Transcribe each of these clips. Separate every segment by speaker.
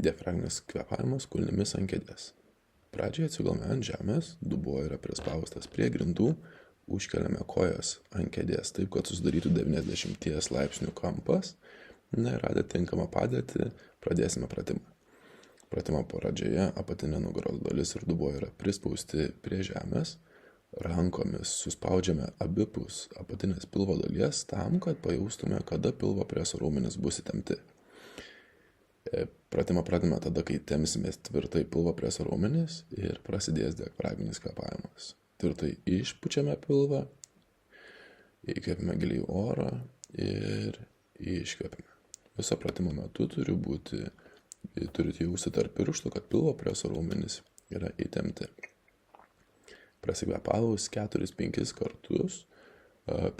Speaker 1: Diafragminis kvėpavimas kulnimis ant kėdės. Pradžioje atsigulame ant žemės, dubuo yra prispaustas prie grindų, užkeliame kojas ant kėdės taip, kad susidarytų 90 laipsnių kampas. Ir radę tinkamą padėtį, pradėsime pratimą. Pratimo pradžioje apatinė nugaros dalis ir dubuo yra prispausti prie žemės. Rankomis suspaudžiame abipus apatinės pilvo dalies tam, kad pajaustume, kada pilvo preso raumenys bus įtempti. Pratimą pradame tada, kai tempsimės tvirtai pilvo preso raumenys ir prasidės diafragminis kvėpavimas. Tvirtai išpučiame pilvą, įkvėpime giliai orą ir iškvėpime. Viso pratimo metu turite jausti tarp pirštų, kad pilvo preso raumenys yra įtempti. Prasikvėpavus 4-5 kartus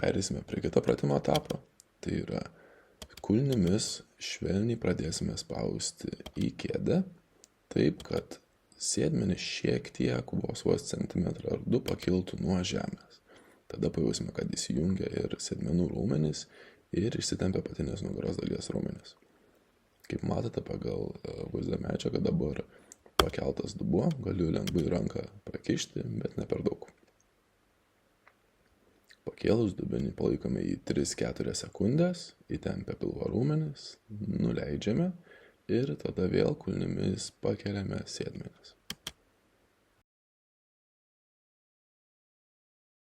Speaker 1: perėsime prie kito pratimo etapo. Tai yra kulnimis švelniai pradėsime spausti į kėdę, taip, kad sėdmenys šiek tiek vos centimetrą ar 2 pakiltų nuo žemės. Tada pajausime, kad įsijungia ir sėdmenų raumenys ir išsitempia apatinės nugaros dalies raumenys. Kaip matote pagal vaizdo medžiagą, dabar pakeltas dubuo, galiu lengvai ranką prakišti, bet ne per daug. Pakėlus dubenį palaikome į 3-4 sekundės, įtempę pilvo raumenis, nuleidžiame ir tada vėl kulnimis pakeliame sėdmenis.